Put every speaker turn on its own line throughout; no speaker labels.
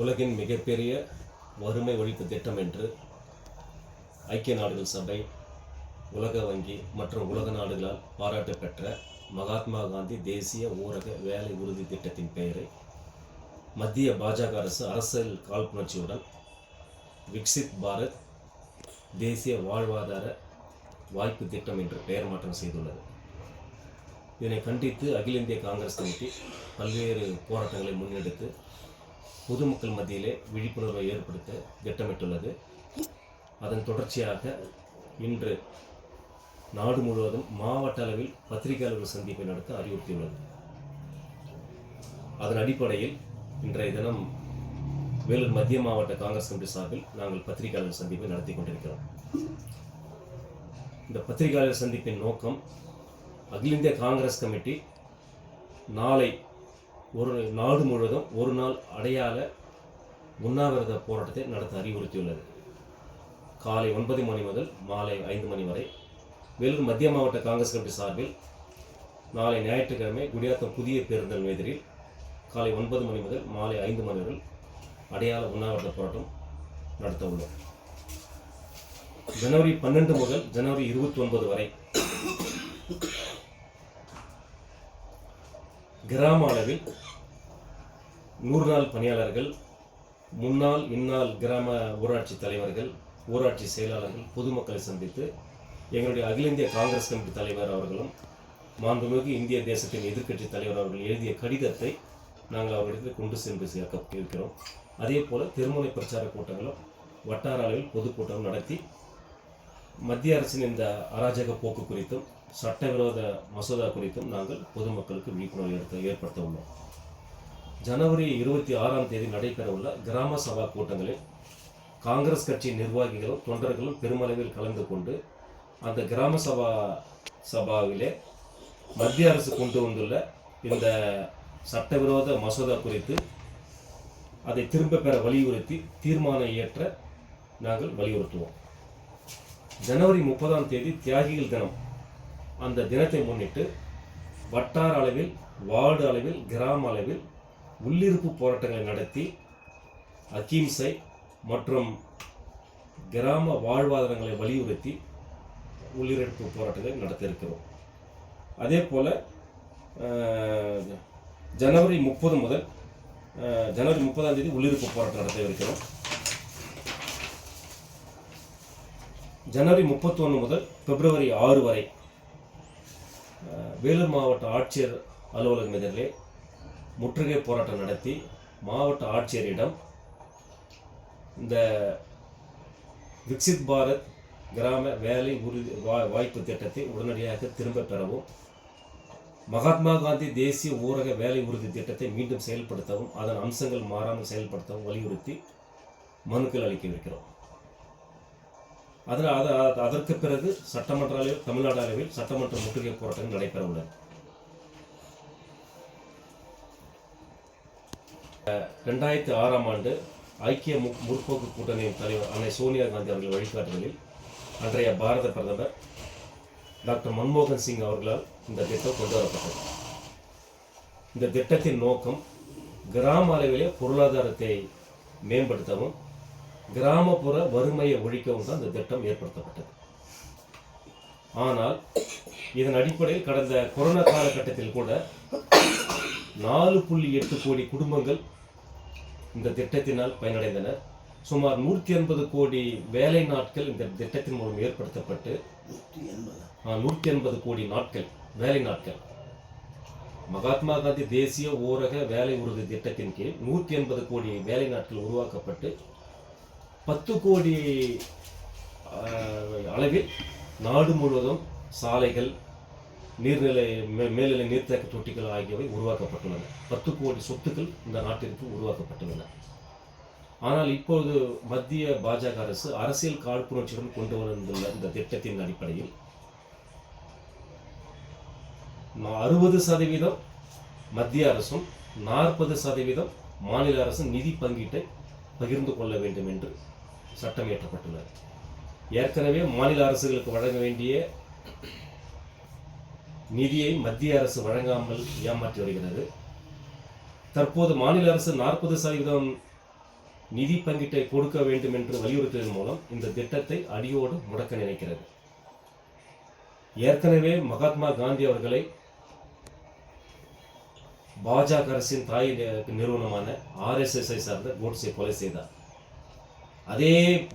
உலகின் மிகப்பெரிய வறுமை ஒழிப்பு திட்டம் என்று ஐக்கிய நாடுகள் சபை, உலக வங்கி மற்றும் உலக நாடுகளால் பாராட்டு பெற்ற மகாத்மா காந்தி தேசிய ஊரக வேலை உறுதி திட்டத்தின் பெயரை மத்திய பாஜக அரசு அரசியல் காழ்ப்புணர்ச்சியுடன் விக்சித் பாரத் தேசிய வாழ்வாதார வாய்ப்பு திட்டம் என்று பெயர் மாற்றம் செய்துள்ளது. இதனை கண்டித்து அகில இந்திய காங்கிரஸ் கமிட்டி பல்வேறு போராட்டங்களை முன்னெடுத்து பொதுமக்கள் மத்தியிலே விழிப்புணர்வை ஏற்படுத்த திட்டமிட்டுள்ளது. அதன் தொடர்ச்சியாக இன்று நாடு முழுவதும் மாவட்ட அளவில் பத்திரிகையாளர்கள் சந்திப்பை நடத்த அறிவுறுத்தியுள்ளது. அதன் அடிப்படையில் இன்றைய தினம் வேலூர் மத்திய மாவட்ட காங்கிரஸ் கமிட்டி சார்பில் நாங்கள் பத்திரிகையாளர் சந்திப்பை நடத்தி கொண்டிருக்கிறோம். இந்த பத்திரிகையாளர் சந்திப்பின் நோக்கம், அகில இந்திய காங்கிரஸ் கமிட்டி நாளை நாடு முழுவதும் ஒரு நாள் அடையாள உண்ணாவிரத போராட்டத்தை நடத்த அறிவுறுத்தியுள்ளது. காலை 9 மணி முதல் மாலை 5 மணி வரை வேலூர் மத்திய மாவட்ட காங்கிரஸ் கமிட்டி சார்பில் நாளை ஞாயிற்றுக்கிழமை குடியாத்தம் புதிய பேருந்து நிலையத்தில் காலை 9 மணி முதல் மாலை 5 மணி வரை அடையாள உண்ணாவிரத போராட்டம் நடத்த உள்ளோம். ஜனவரி 12 முதல் ஜனவரி 29 வரை கிராம அளவில் 100 நாள் பணியாளர்கள், முன்னாள் இந்நாள் கிராம ஊராட்சி தலைவர்கள், ஊராட்சி செயலாளர்கள் பொதுமக்களை சந்தித்து எங்களுடைய அகில இந்திய காங்கிரஸ் கமிட்டி தலைவர் அவர்களும் மாண்புமிகு இந்திய தேசத்தின் எதிர்க்கட்சி தலைவர் அவர்கள் எழுதிய கடிதத்தை நாங்கள் அவர்களிடத்தில் கொண்டு சென்று சேர்க்க இருக்கிறோம். அதே போல திருமுனை பிரச்சார கூட்டங்களும் வட்டார அளவில் பொதுக்கூட்டம் நடத்தி மத்திய அரசின் இந்த அராஜக போக்கு குறித்தும் சட்டவிரோத மசோதா குறித்தும் நாங்கள் பொதுமக்களுக்கு விழிப்புணர்வு ஏற்படுத்த உள்ளோம். ஜனவரி 26ஆம் தேதி நடைபெறவுள்ள கிராம சபா கூட்டங்களில் காங்கிரஸ் கட்சி நிர்வாகிகளும் தொண்டர்களும் பெருமளவில் கலந்து கொண்டு அந்த கிராம சபாவிலே மத்திய அரசு கொண்டு வந்துள்ள இந்த சட்டவிரோத மசோதா குறித்து அதை திரும்ப பெற வலியுறுத்தி தீர்மானம் இயற்ற நாங்கள் வலியுறுத்துவோம். ஜனவரி 30ஆம் தேதி தியாகிகள் தினம். அந்த தினத்தை முன்னிட்டு வட்டார அளவில், வார்டு அளவில், கிராம அளவில் உள்ளிருப்பு போராட்டங்களை நடத்தி அகிம்சை மற்றும் கிராம வாழ்வாதாரங்களை வலியுறுத்தி உள்ளிருப்பு போராட்டங்களை நடத்த இருக்கிறோம். அதே போல ஜனவரி 30 முதல் ஜனவரி 30ஆம் தேதி உள்ளிருப்பு போராட்டம் நடத்த இருக்கிறோம். ஜனவரி 31 முதல் பிப்ரவரி 6 வரை வேலூர் மாவட்ட ஆட்சியர் அலுவலகம் எதிரிலே முற்றுகை போராட்டம் நடத்தி மாவட்ட ஆட்சியரிடம் இந்த விக்சித் பாரத் கிராம வேலை உறுதி வாய்ப்பு திட்டத்தை உடனடியாக திரும்ப பெறவும், மகாத்மா காந்தி தேசிய ஊரக வேலை உறுதி திட்டத்தை மீண்டும் செயல்படுத்தவும், அதன் அம்சங்கள் மாறாமல் செயல்படுத்தவும் வலியுறுத்தி மனுக்கள் அளிக்க இருக்கிறோம். அதற்கு பிறகு சட்டமன்ற அளவில், தமிழ்நாடு அளவில் சட்டமன்ற முற்றுகை போராட்டங்கள் நடைபெற உள்ளது. 2006ஆம் ஆண்டு ஐக்கிய முற்போக்கு கூட்டணியின் தலைவர் அன்னை சோனியா காந்தி அவர்கள் வழிகாட்டுதலில் அன்றைய பாரத பிரதமர் டாக்டர் மன்மோகன் சிங் அவர்களால் இந்த திட்டம் கொண்டு வரப்பட்டது. இந்த திட்டத்தின் நோக்கம் கிராம அளவிலே பொருளாதாரத்தை மேம்படுத்தவும், கிராமப்புற வறுமையை ஒழிக்கவும் தான் இந்த திட்டம் ஏற்படுத்தப்பட்டது. ஆனால் இதன் அடிப்படையில் கடந்த கொரோனா காலகட்டத்தில் கூட 4.8 கோடி குடும்பங்கள் இந்த திட்டத்தினால் பயனடைந்தனர். சுமார் 180 கோடி வேலை நாட்கள் இந்த திட்டத்தின் மூலம் ஏற்படுத்தப்பட்டு 180 கோடி நாட்கள் வேலை நாட்கள் மகாத்மா காந்தி தேசிய ஊரக வேலை உறுதி திட்டத்தின் கீழ் 180 கோடி வேலை நாட்கள் உருவாக்கப்பட்டு 10 கோடி அளவில் நாடு முழுவதும் சாலைகள், நீர்நிலை மேல்நிலை நீர்த்தேக்க தொட்டிகள் ஆகியவை உருவாக்கப்பட்டுள்ளன. 10 கோடி சொத்துக்கள் இந்த நாட்டிற்கு உருவாக்கப்பட்டுள்ளன. ஆனால் இப்போது மத்திய பாஜக அரசு அரசியல் காழ்ப்புணர்ச்சியுடன் கொண்டு வந்துள்ள இந்த திட்டத்தின் அடிப்படையில் 60% மத்திய அரசும் 40% மாநில அரசும் நிதி பங்கீட்டை பகிர்ந்து கொள்ள வேண்டும் என்று சட்டம் இயற்றப்பட்டுள்ளது. ஏற்கனவே மாநில அரசுகளுக்கு வழங்க வேண்டிய நிதியை மத்திய அரசு வழங்காமல் ஏமாற்றி வருகிறது. தற்போது மாநில அரசு 40% நிதி பங்கீட்டை கொடுக்க வேண்டும் என்று வலியுறுத்துவதன் மூலம் இந்த திட்டத்தை அடியோடு முடக்க நினைக்கிறது. ஏற்கனவே மகாத்மா காந்தி அவர்களை பாஜக அரசின் தாய் நிறுவனமான RSSஐ சார்ந்த கோட்சே கொலை செய்தார். அதே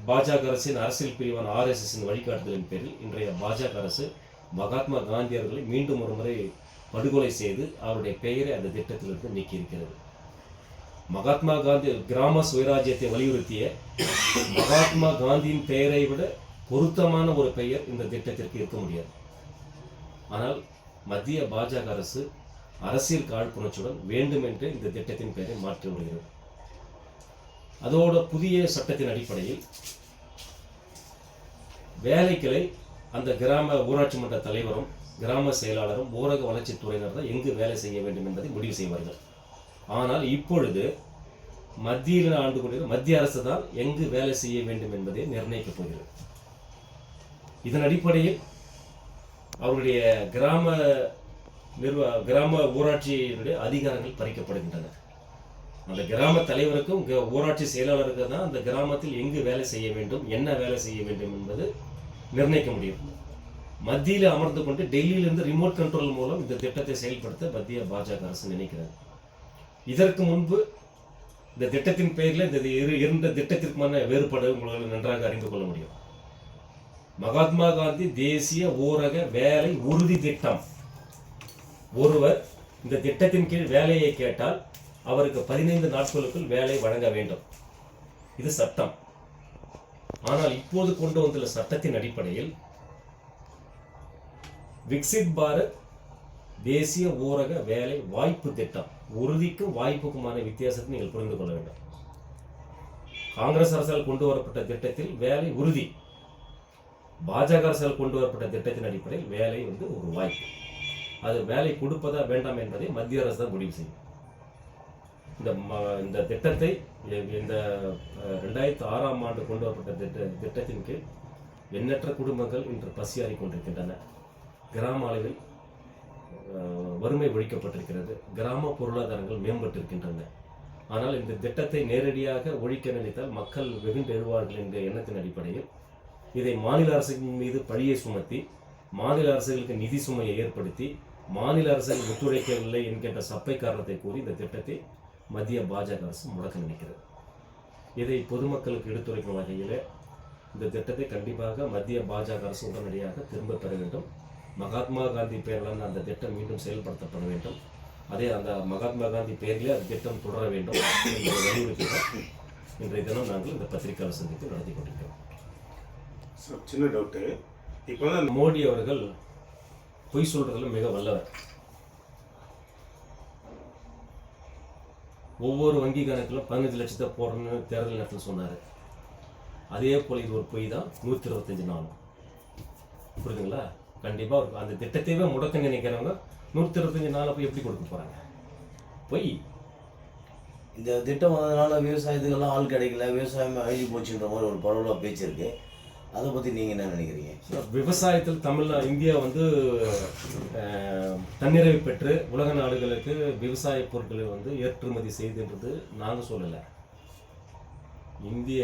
பாஜக அரசின் அரசியல் பிரிவான RSSன் வழிகாட்டுதலின் பேரில் இன்றைய பாஜக அரசு மகாத்மா காந்தி அவர்களை மீண்டும் ஒரு முறை படுகொலை செய்து அவருடைய பெயரை அந்த திட்டத்திலிருந்து நீக்கியிருக்கிறது. மகாத்மா காந்தி கிராம சுயராஜ்யத்தை வலியுறுத்திய மகாத்மா காந்தியின் பெயரை விட பொருத்தமான ஒரு பெயர் இந்த திட்டத்திற்கு இருக்க முடியாது. ஆனால் மத்திய பாஜக அரசு அரசியல் காழ்ப்புணர்ச்சியுடன் வேண்டுமென்றே இந்த திட்டத்தின் பெயரை மாற்றி வருகிறது. அதோட புதிய சட்டத்தின் அடிப்படையில் வேலைகளை அந்த கிராம ஊராட்சி மன்ற தலைவரும் கிராம செயலாளரும் ஊரக வளர்ச்சித்துறையினர் தான் எங்கு வேலை செய்ய வேண்டும் என்பதை முடிவு செய்வார்கள். ஆனால் இப்பொழுது மத்தியில் ஆண்டு கொண்டிருக்கிற மத்திய அரசு தான் எங்கு வேலை செய்ய வேண்டும் என்பதை நிர்ணயிக்கப் போகிறது. இதன் அடிப்படையில் அவருடைய கிராம ஊராட்சியினுடைய அதிகாரங்கள் பறிக்கப்படுகின்றன. அந்த கிராம தலைவருக்கும் ஊராட்சி செயலாளருக்கு தான் அந்த கிராமத்தில் எங்கு வேலை செய்ய வேண்டும், என்ன வேலை செய்ய வேண்டும் என்பது நிர்ணயிக்க முடியும். மத்தியில் அமர்ந்து கொண்டு டெல்லியிலிருந்து ரிமோட் கண்ட்ரோல் மூலம் இந்த திட்டத்தை செயல்படுத்த மத்திய பாஜக அரசு நினைக்கிறது. இதற்கு முன்பு இந்த திட்டத்தின் பெயரில் இந்த இரண்டு திட்டத்திற்குமான வேறுபாடு உங்களுக்கு நன்றாக அறிந்து கொள்ள முடியும். மகாத்மா காந்தி தேசிய ஊரக வேலை உறுதி திட்டம். ஒருவர் இந்த திட்டத்தின் கீழ் வேலையை கேட்டால் அவருக்கு 15 நாட்களுக்குள் வேலை வழங்க வேண்டும். இது சட்டம். ஆனால் இப்போது கொண்டு வந்துள்ள சட்டத்தின் அடிப்படையில் விக்சித் பாரத் தேசிய ஊரக வேலை வாய்ப்பு திட்டம், உறுதிக்கும் வாய்ப்புக்குமான வித்தியாசத்தை நீங்கள் புரிந்து கொள்ள வேண்டும். காங்கிரஸ் அரசால் கொண்டு வரப்பட்ட திட்டத்தில் வேலை உறுதி, பாஜக அரசால் கொண்டு வரப்பட்ட திட்டத்தின் அடிப்படையில் வேலை ஒரு வாய்ப்பு. அது வேலை கொடுப்பதா வேண்டாம் என்பதை மத்திய அரசு தான் முடிவு செய்யும். இந்த திட்டத்தை இந்த 2006ஆம் ஆண்டு கொண்டு வரப்பட்ட திட்டத்தின் கீழ் எண்ணற்ற குடும்பங்கள் இன்று பசியாறி கொண்டிருக்கின்றன. கிராம அளவில் வறுமை ஒழிக்கப்பட்டிருக்கிறது. கிராம பொருளாதாரங்கள் மேம்பட்டிருக்கின்றன. ஆனால் இந்த திட்டத்தை நேரடியாக ஒழிக்க நினைத்தால் மக்கள் வெகுண்டு எழுவார்கள் என்ற எண்ணத்தின் அடிப்படையில் இதை மாநில அரசின் மீது பழியை சுமத்தி, மாநில அரசுகளுக்கு நிதி சுமையை ஏற்படுத்தி, மாநில அரசுகள் ஒத்துழைக்கவில்லை என்கின்ற சப்பை காரணத்தை கூறி இந்த திட்டத்தை மத்திய பாஜக அரசு முடக்க நினைக்கிறது. இதை பொதுமக்களுக்கு எடுத்துரைக்கும் வகையில் இந்த திட்டத்தை கண்டிப்பாக மத்திய பாஜக அரசு உடனடியாக திரும்ப பெற வேண்டும். மகாத்மா காந்தி பெயரிலான அந்த திட்டம் மீண்டும் செயல்படுத்தப்பட வேண்டும். அந்த மகாத்மா காந்தி பெயரிலே அந்த திட்டம் தொடர வேண்டும் என்ற வலியுறுத்தினால் இன்றைய தினம் நாங்கள் இந்த பத்திரிகையாளர் சந்திப்பு நடத்தி கொண்டிருக்கிறோம்.
சின்ன டவுட்டு, இப்போ
மோடி அவர்கள் பொய் சொல்றதுல மிக வல்லவர். ஒவ்வொரு வங்கி கணக்கிலும் 15 லட்சத்தை போடணும்னு தேர்தல் நேரத்தில் சொன்னார். அதே போல் இது ஒரு பொய் தான். 125 நாள் புரியுதுங்களா? கண்டிப்பாக அந்த திட்டத்தையே முடக்க நினைக்கிறவங்க 125 நாளை போய் எப்படி கொடுக்க போகிறாங்க? பொய்.
இந்த திட்டம் வந்ததுனால விவசாயத்துக்கெல்லாம் ஆள் கிடைக்கல, விவசாயம் அழிஞ்சு போச்சுன்ற மாதிரி ஒரு பரவலாக பேச்சு இருக்கு. அதை பற்றி நீங்கள் என்ன நினைக்கிறீங்க?
விவசாயத்தில் இந்தியா தன்னிறைவு பெற்று உலக நாடுகளுக்கு விவசாய பொருட்களை ஏற்றுமதி செய்துன்றது நாங்கள் சொல்லலை. இந்திய